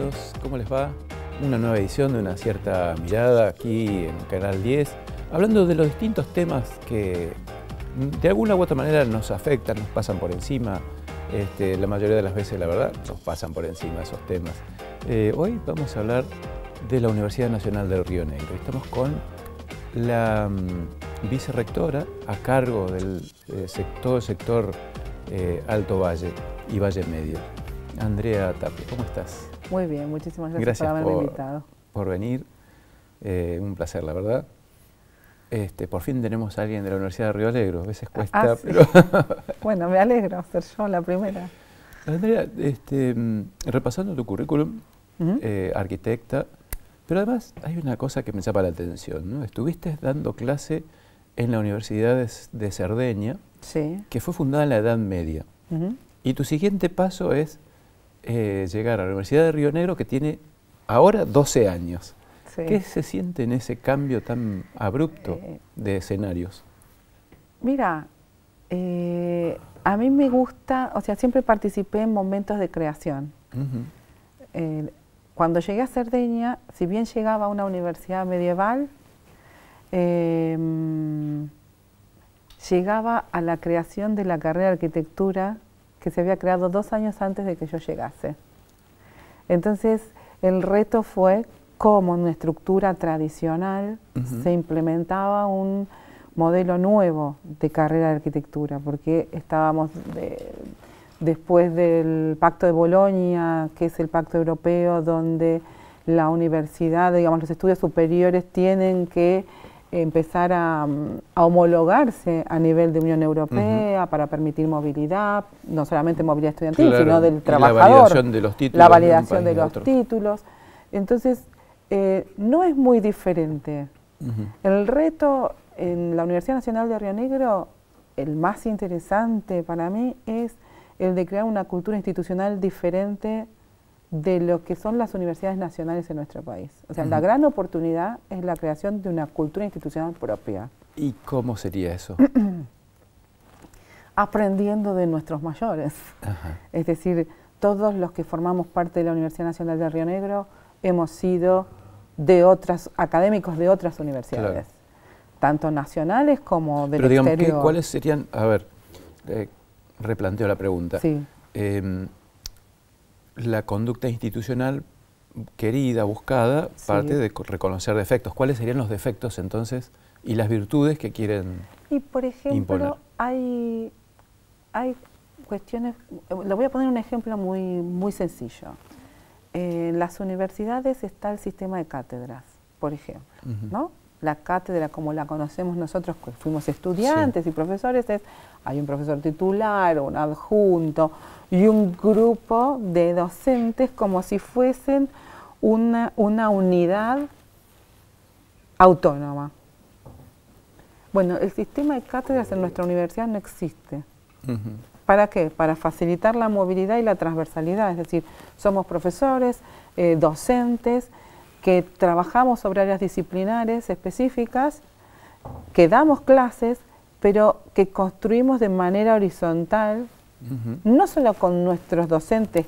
bienvenidos. ¿Cómo les va? Una nueva edición de Una Cierta Mirada aquí en Canal 10, hablando de los distintos temas que de alguna u otra manera nos afectan, nos pasan por encima. La mayoría de las veces, la verdad, nos pasan por encima esos temas. Hoy vamos a hablar de la Universidad Nacional del Río Negro. Estamos con la vicerrectora a cargo del todo el sector Alto Valle y Valle Medio, Andrea Tapia. ¿Cómo estás? Muy bien, muchísimas gracias por haberme invitado. Por venir. Un placer, la verdad. Por fin tenemos a alguien de la Universidad de Río Negro. A veces cuesta, sí. pero... Bueno, me alegro ser yo la primera. Andrea, repasando tu currículum, arquitecta, pero además hay una cosa que me llama la atención, ¿no? Estuviste dando clase en la Universidad de Cerdeña, sí, que fue fundada en la Edad Media. Y tu siguiente paso es llegar a la Universidad de Río Negro, que tiene ahora 12 años. Sí. ¿Qué se siente en ese cambio tan abrupto de escenarios? Mira, a mí me gusta, o sea, siempre participé en momentos de creación. Cuando llegué a Cerdeña, si bien llegaba a una universidad medieval, llegaba a la creación de la carrera de arquitectura que se había creado 2 años antes de que yo llegase. Entonces, el reto fue cómo en una estructura tradicional se implementaba un modelo nuevo de carrera de arquitectura, porque estábamos después del Pacto de Bolonia, que es el pacto europeo, donde la universidad, digamos, los estudios superiores tienen que empezar a homologarse a nivel de Unión Europea para permitir movilidad, no solamente movilidad estudiantil, claro, sino del trabajador. La validación de los títulos. La validación de los títulos. Entonces, no es muy diferente. El reto en la Universidad Nacional de Río Negro, el más interesante para mí, es el de crear una cultura institucional diferente de lo que son las universidades nacionales en nuestro país. O sea, la gran oportunidad es la creación de una cultura institucional propia. ¿Y cómo sería eso? Aprendiendo de nuestros mayores. Es decir, todos los que formamos parte de la Universidad Nacional de Río Negro hemos sido de otras académicos de otras universidades, tanto nacionales como del exterior. Pero digamos, ¿cuáles serían? A ver, replanteo la pregunta. Sí. La conducta institucional querida, buscada, parte de reconocer defectos. ¿Cuáles serían los defectos entonces y las virtudes que quieren Y por ejemplo, imponer? Hay cuestiones, le voy a poner un ejemplo muy sencillo. En las universidades está el sistema de cátedras, por ejemplo, ¿no? La cátedra, como la conocemos nosotros, que fuimos estudiantes y profesores, hay un profesor titular, un adjunto y un grupo de docentes como si fuesen una unidad autónoma. Bueno, el sistema de cátedras en nuestra universidad no existe. ¿Para qué? Para facilitar la movilidad y la transversalidad, es decir, somos profesores, docentes, que trabajamos sobre áreas disciplinares específicas, que damos clases, pero que construimos de manera horizontal, no solo con nuestros docentes,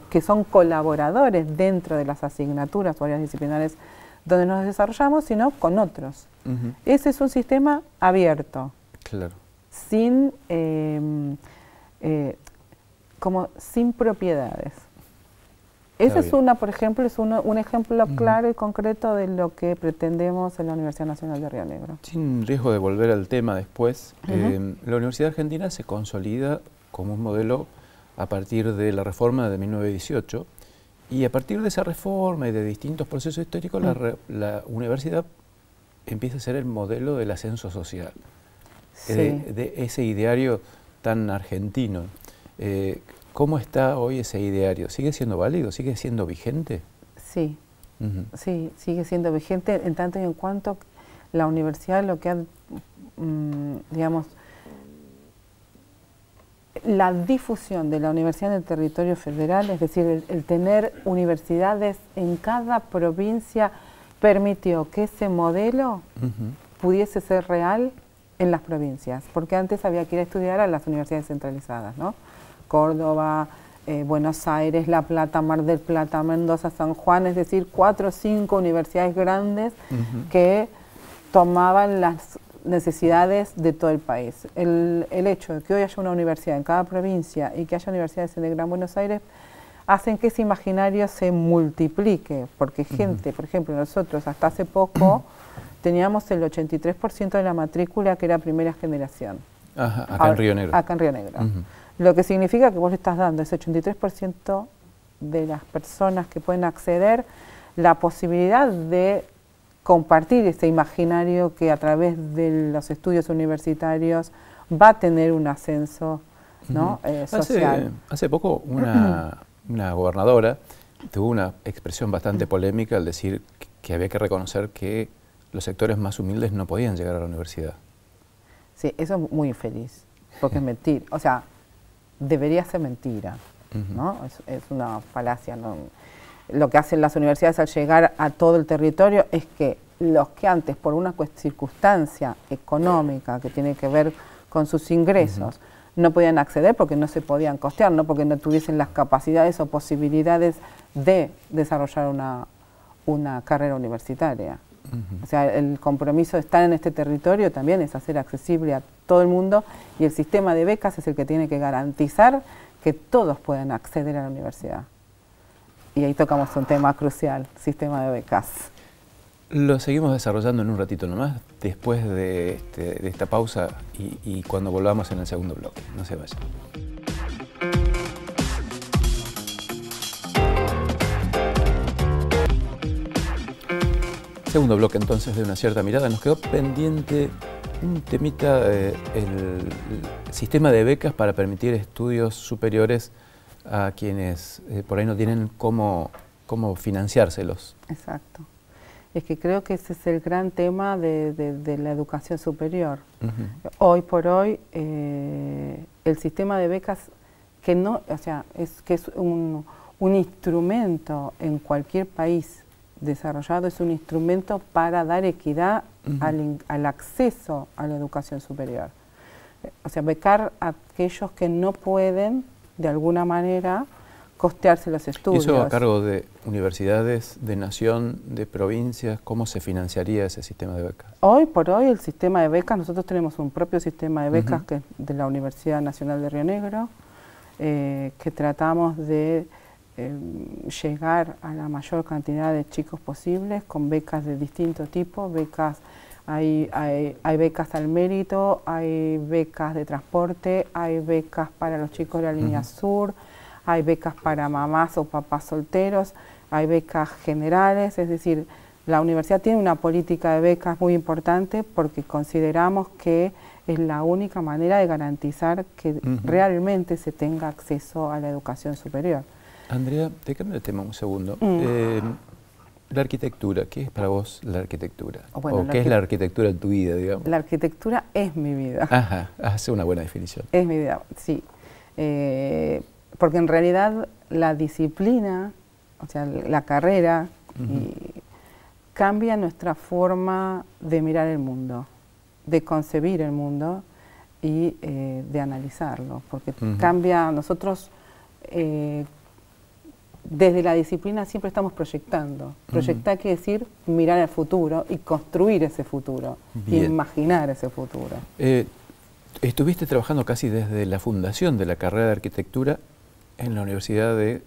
que son colaboradores dentro de las asignaturas o áreas disciplinares donde nos desarrollamos, sino con otros. Ese es un sistema abierto, sin propiedades. Esa es por ejemplo, es un ejemplo claro y concreto de lo que pretendemos en la Universidad Nacional de Río Negro. Sin riesgo de volver al tema después, la Universidad Argentina se consolida como un modelo a partir de la reforma de 1918, y a partir de esa reforma y de distintos procesos históricos, la universidad empieza a ser el modelo del ascenso social, de ese ideario tan argentino. ¿Cómo está hoy ese ideario? ¿Sigue siendo válido? ¿Sigue siendo vigente? Sí, sí, sigue siendo vigente en tanto y en cuanto la universidad lo que ha, digamos, la difusión de la universidad en el territorio federal, es decir, el tener universidades en cada provincia, permitió que ese modelo pudiese ser real en las provincias, porque antes había que ir a estudiar a las universidades centralizadas, ¿no? Córdoba, Buenos Aires, La Plata, Mar del Plata, Mendoza, San Juan, es decir, 4 o 5 universidades grandes que tomaban las necesidades de todo el país. El hecho de que hoy haya una universidad en cada provincia y que haya universidades en el Gran Buenos Aires hacen que ese imaginario se multiplique, porque gente, por ejemplo, nosotros hasta hace poco teníamos el 83% de la matrícula que era primera generación. Ajá, acá en Río Negro. Acá en Río Negro. Lo que significa que vos le estás dando ese 83% de las personas que pueden acceder la posibilidad de compartir ese imaginario que a través de los estudios universitarios va a tener un ascenso, ¿no? Social. Hace poco una gobernadora tuvo una expresión bastante polémica al decir que había que reconocer que los sectores más humildes no podían llegar a la universidad. Sí, eso es muy infeliz, porque es mentira, o sea, debería ser mentira, ¿no? Es una falacia, ¿no? Lo que hacen las universidades al llegar a todo el territorio es que los que antes, por una circunstancia económica que tiene que ver con sus ingresos, no podían acceder porque no se podían costear, no porque no tuviesen las capacidades o posibilidades de desarrollar una carrera universitaria. O sea, el compromiso de estar en este territorio también es hacer accesible a todo el mundo, y el sistema de becas es el que tiene que garantizar que todos puedan acceder a la universidad. Y ahí tocamos un tema crucial, sistema de becas. Lo seguimos desarrollando en un ratito nomás, después de esta pausa y cuando volvamos en el segundo bloque. No se vayan. Segundo bloque entonces de Una Cierta Mirada. Nos quedó pendiente un temita, el sistema de becas para permitir estudios superiores a quienes por ahí no tienen cómo financiárselos. Exacto. Es que creo que ese es el gran tema de la educación superior. Hoy por hoy, el sistema de becas, que no, o sea, es un instrumento en cualquier país desarrollado, es un instrumento para dar equidad al acceso a la educación superior. O sea, becar a aquellos que no pueden, de alguna manera, costearse los estudios. ¿Y eso a cargo de universidades, de nación, de provincias? ¿Cómo se financiaría ese sistema de becas? Hoy por hoy el sistema de becas, nosotros tenemos un propio sistema de becas que es de la Universidad Nacional de Río Negro, que tratamos de llegar a la mayor cantidad de chicos posibles con becas de distinto tipo. Becas, hay becas al mérito, hay becas de transporte, hay becas para los chicos de la línea sur, hay becas para mamás o papás solteros, hay becas generales, es decir, la universidad tiene una política de becas muy importante porque consideramos que es la única manera de garantizar que realmente se tenga acceso a la educación superior. Andrea, te cambio de tema un segundo. La arquitectura, ¿qué es para vos la arquitectura? Bueno, ¿O qué es la arquitectura en tu vida, digamos? La arquitectura es mi vida. Ajá, hace una buena definición. Es mi vida, sí. Porque en realidad la disciplina, o sea, la carrera, cambia nuestra forma de mirar el mundo, de concebir el mundo y de analizarlo, porque cambia. Nosotros desde la disciplina siempre estamos proyectando. Proyectar quiere decir mirar al futuro y construir ese futuro, y imaginar ese futuro. Estuviste trabajando casi desde la fundación de la carrera de arquitectura en la Universidad de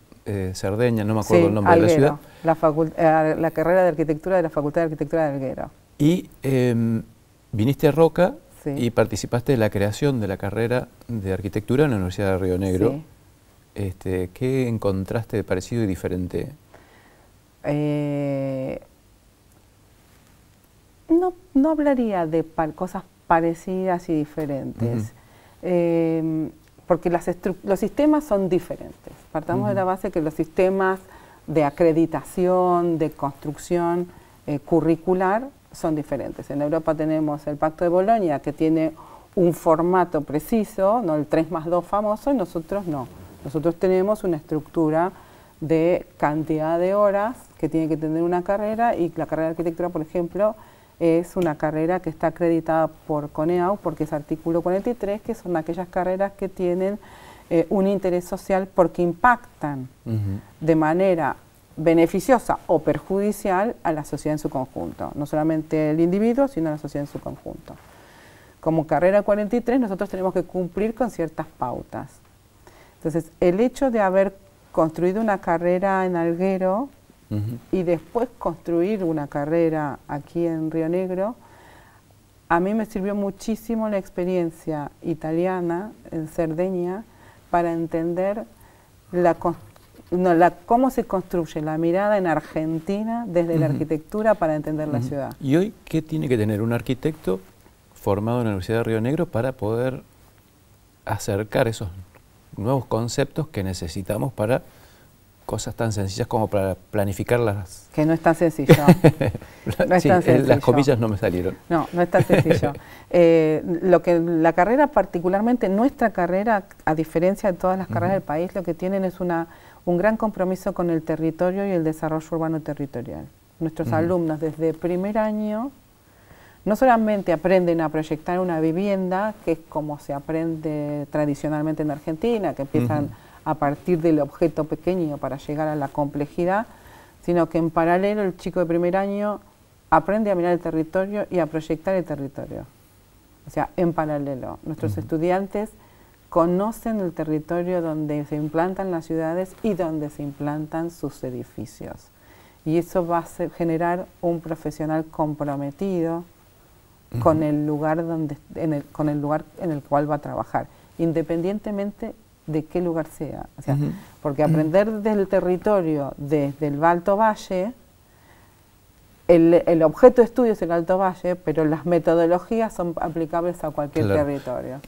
Cerdeña, no me acuerdo el nombre Alguero, de la ciudad. La carrera de arquitectura de la Facultad de Arquitectura de Alguero. Y viniste a Roca y participaste de la creación de la carrera de arquitectura en la Universidad de Río Negro. Sí. ¿Qué encontraste de parecido y diferente? No hablaría de cosas parecidas y diferentes, porque los sistemas son diferentes. Partamos de la base que los sistemas de acreditación, de construcción curricular son diferentes. En Europa tenemos el Pacto de Bolonia, que tiene un formato preciso, ¿no? El 3+2 famoso, y nosotros no. Nosotros tenemos una estructura de cantidad de horas que tiene que tener una carrera, y la carrera de arquitectura, por ejemplo, es una carrera que está acreditada por CONEAU porque es artículo 43, que son aquellas carreras que tienen un interés social porque impactan de manera beneficiosa o perjudicial a la sociedad en su conjunto, no solamente el individuo, sino a la sociedad en su conjunto. Como carrera 43 nosotros tenemos que cumplir con ciertas pautas. Entonces, el hecho de haber construido una carrera en Alguero y después construir una carrera aquí en Río Negro, a mí me sirvió muchísimo la experiencia italiana en Cerdeña para entender cómo se construye la mirada en Argentina desde la arquitectura para entender la ciudad. ¿Y hoy qué tiene que tener un arquitecto formado en la Universidad de Río Negro para poder acercar esos nuevos conceptos que necesitamos para cosas tan sencillas como para planificar las... Que no es tan sencillo. No es tan sencillo. Las comillas no me salieron. No, no es tan sencillo. Lo que la carrera, particularmente nuestra carrera, a diferencia de todas las carreras del país, lo que tienen es un gran compromiso con el territorio y el desarrollo urbano territorial. Nuestros alumnos desde primer año no solamente aprenden a proyectar una vivienda, que es como se aprende tradicionalmente en Argentina, que empiezan a partir del objeto pequeño para llegar a la complejidad, sino que en paralelo el chico de primer año aprende a mirar el territorio y a proyectar el territorio. O sea, en paralelo. Nuestros estudiantes conocen el territorio donde se implantan las ciudades y donde se implantan sus edificios. Y eso va a generar un profesional comprometido con el lugar con el lugar en el cual va a trabajar, independientemente de qué lugar sea. O sea, porque aprender del territorio desde el Alto Valle, el objeto de estudio es el Alto Valle, pero las metodologías son aplicables a cualquier territorio.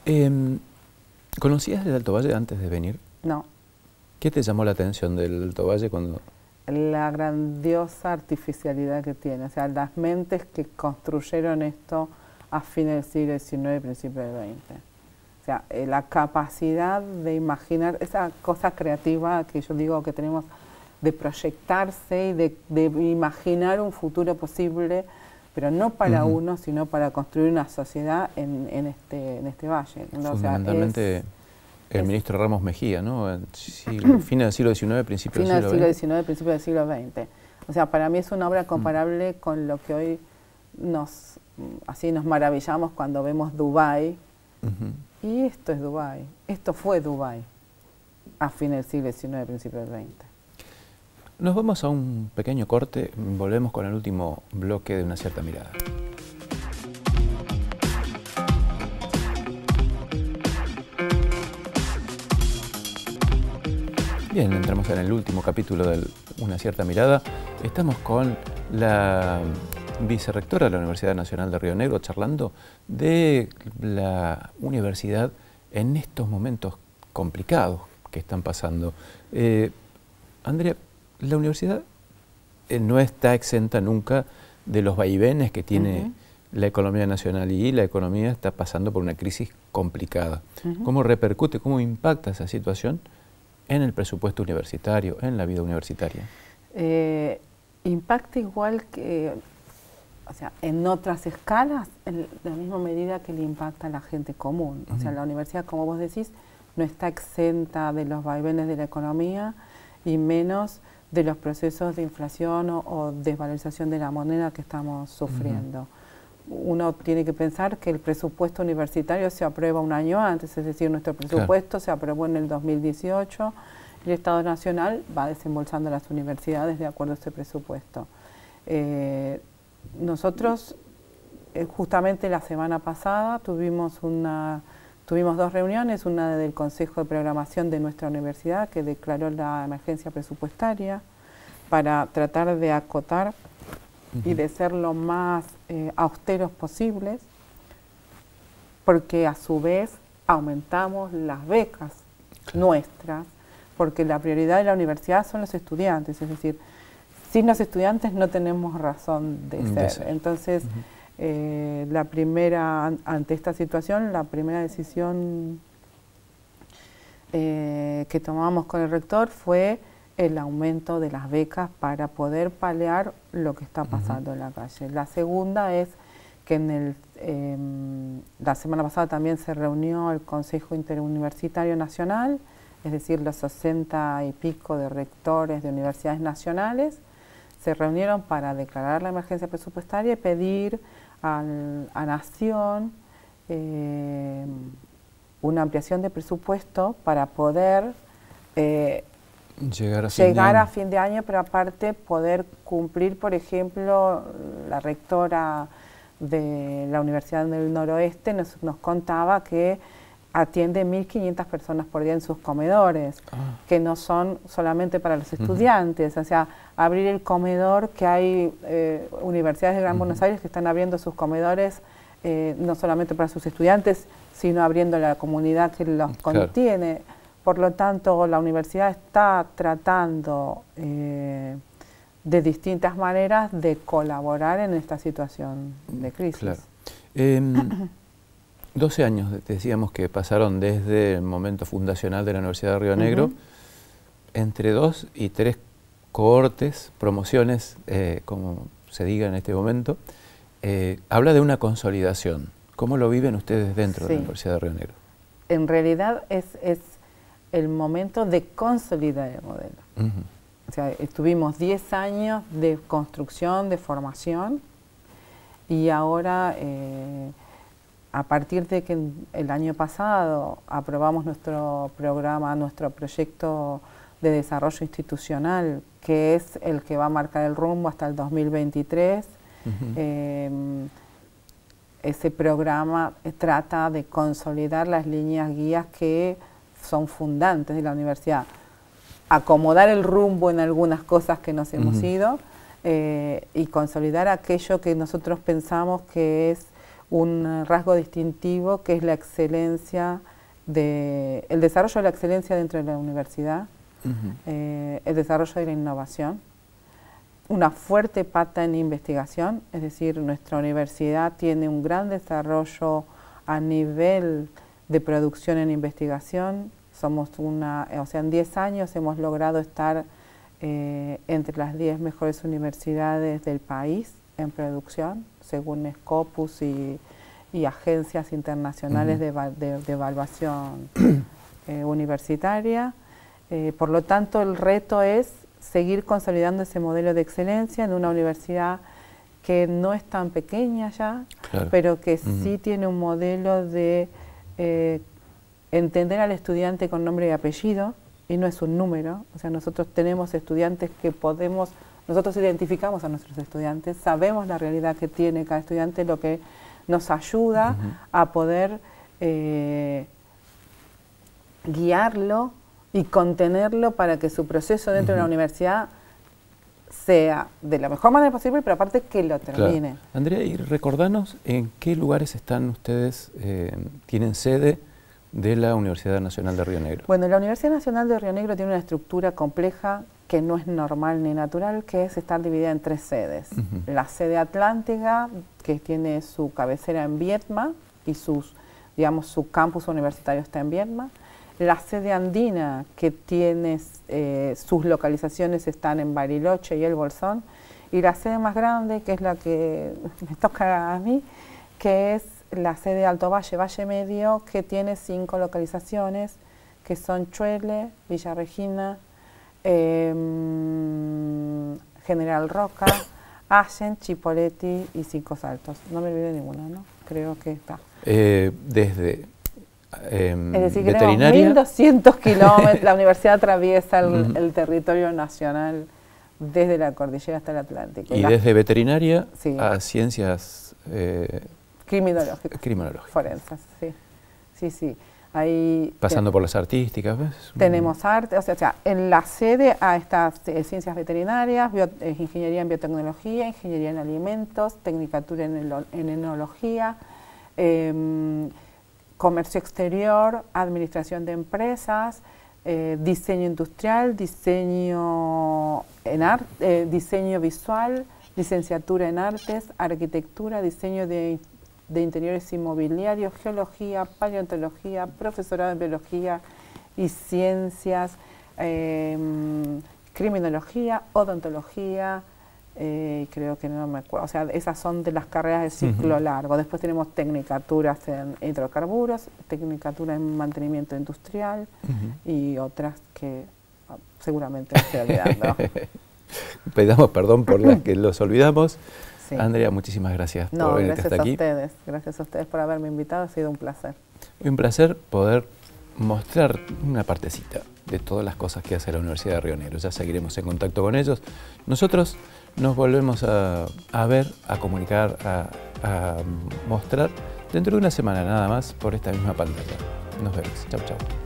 ¿Conocías el Alto Valle antes de venir? No. ¿Qué te llamó la atención del Alto Valle cuando...? La grandiosa artificialidad que tiene, o sea, las mentes que construyeron esto a fines del siglo XIX y principios del XX. O sea, la capacidad de imaginar, esa cosa creativa que yo digo que tenemos de proyectarse y de imaginar un futuro posible, pero no para uno, sino para construir una sociedad en este valle. Fundamentalmente, o sea, el ministro Ramos Mejía, ¿no? Fines del siglo XIX, principios del siglo XX. Fines del siglo XIX, principios del siglo XX. O sea, para mí es una obra comparable con lo que hoy nos maravillamos cuando vemos Dubái. Y esto es Dubái, esto fue Dubái a fines del siglo XIX, principios del XX. Nos vamos a un pequeño corte, volvemos con el último bloque de Una Cierta Mirada. Bien, entramos en el último capítulo de Una Cierta Mirada. Estamos con la vicerrectora de la Universidad Nacional de Río Negro charlando de la universidad en estos momentos complicados que están pasando. Andrea, la universidad no está exenta nunca de los vaivenes que tiene la economía nacional y la economía está pasando por una crisis complicada. ¿Cómo repercute, cómo impacta esa situación en el presupuesto universitario, en la vida universitaria? Impacta igual que, o sea, en otras escalas, en la misma medida que le impacta a la gente común. O sea, la universidad, como vos decís, no está exenta de los vaivenes de la economía y menos de los procesos de inflación o desvalorización de la moneda que estamos sufriendo. Uno tiene que pensar que el presupuesto universitario se aprueba un año antes, es decir, nuestro presupuesto se aprobó en el 2018 y el Estado Nacional va desembolsando a las universidades de acuerdo a ese presupuesto. Nosotros, justamente la semana pasada, tuvimos dos reuniones, una del Consejo de Programación de nuestra universidad que declaró la emergencia presupuestaria para tratar de acotar y de ser lo más austeros posibles, porque a su vez aumentamos las becas nuestras, porque la prioridad de la universidad son los estudiantes, es decir, sin los estudiantes no tenemos razón de ser. Entonces, ante esta situación, la primera decisión que tomamos con el rector fue el aumento de las becas para poder paliar lo que está pasando en la calle. La segunda es que la semana pasada también se reunió el Consejo Interuniversitario Nacional es decir, los 60 y pico de rectores de universidades nacionales, se reunieron para declarar la emergencia presupuestaria y pedir a Nación una ampliación de presupuesto para poder llegar a fin de año, pero aparte poder cumplir, por ejemplo, la rectora de la Universidad del Noroeste nos contaba que atiende 1.500 personas por día en sus comedores, que no son solamente para los estudiantes, o sea, abrir el comedor, que hay universidades de Gran Buenos Aires que están abriendo sus comedores no solamente para sus estudiantes, sino abriendo la comunidad que los contiene. Por lo tanto, la universidad está tratando de distintas maneras de colaborar en esta situación de crisis. Claro. 12 años, decíamos, que pasaron desde el momento fundacional de la Universidad de Río Negro, entre 2 y 3 cohortes, promociones, como se diga en este momento, habla de una consolidación. ¿Cómo lo viven ustedes dentro de la Universidad de Río Negro? En realidad es el momento de consolidar el modelo. O sea, estuvimos 10 años de construcción, de formación, y ahora, a partir de que el año pasado aprobamos nuestro programa, nuestro proyecto de desarrollo institucional, que es el que va a marcar el rumbo hasta el 2023, ese programa trata de consolidar las líneas guías que son fundantes de la universidad, acomodar el rumbo en algunas cosas que nos hemos ido y consolidar aquello que nosotros pensamos que es un rasgo distintivo, que es la excelencia, el desarrollo de la excelencia dentro de la universidad, el desarrollo de la innovación, una fuerte pata en investigación, es decir, nuestra universidad tiene un gran desarrollo a nivel de producción en investigación. Somos o sea, en 10 años hemos logrado estar entre las 10 mejores universidades del país en producción, según Scopus y agencias internacionales de evaluación universitaria. Por lo tanto, el reto es seguir consolidando ese modelo de excelencia en una universidad que no es tan pequeña ya, pero que sí tiene un modelo de entender al estudiante con nombre y apellido, y no es un número. O sea, nosotros tenemos estudiantes que nosotros identificamos a nuestros estudiantes, sabemos la realidad que tiene cada estudiante, lo que nos ayuda a poder guiarlo y contenerlo para que su proceso dentro de la universidad sea de la mejor manera posible, pero aparte que lo termine. Claro. Andrea, y recordanos en qué lugares están ustedes, tienen sede de la Universidad Nacional de Río Negro. Bueno, la Universidad Nacional de Río Negro tiene una estructura compleja que no es normal ni natural, que es estar dividida en 3 sedes. La sede atlántica, que tiene su cabecera en Viedma y su campus universitario está en Viedma. La sede andina, que tiene sus localizaciones están en Bariloche y El Bolsón. Y la sede más grande, que es la que me toca a mí, que es la sede Alto Valle, Valle Medio, que tiene 5 localizaciones, que son Chuele, Villa Regina, General Roca, Allen, Chipoleti y Cinco Saltos. No me olvidé ninguna, ¿no? Creo que está. Desde es decir, que veterinaria. tenemos 1.200 kilómetros, la universidad atraviesa el territorio nacional desde la cordillera hasta el Atlántico. Y desde veterinaria a ciencias criminológicas. Forenses, sí. Ahí pasando por las artísticas, ¿ves? Tenemos arte, o sea, en la sede está ciencias veterinarias, ingeniería en biotecnología, ingeniería en alimentos, tecnicatura en enología, comercio exterior, administración de empresas, diseño industrial, diseño diseño visual, licenciatura en artes, arquitectura, diseño de interiores inmobiliarios, geología, paleontología, profesorado en biología y ciencias, criminología, odontología, creo que no me acuerdo, o sea, esas son de las carreras de ciclo largo. Después tenemos tecnicaturas en hidrocarburos, tecnicatura en mantenimiento industrial y otras que seguramente me estoy olvidando. Pedimos perdón por las que los olvidamos. Sí. Andrea, muchísimas gracias por venir hasta aquí. Gracias a ustedes por haberme invitado, ha sido un placer. Un placer poder mostrar una partecita de todas las cosas que hace la Universidad de Río Negro. Ya seguiremos en contacto con ellos. Nosotros nos volvemos a ver, a comunicar, a mostrar dentro de una semana nada más por esta misma pantalla. Nos vemos. Chau, chau.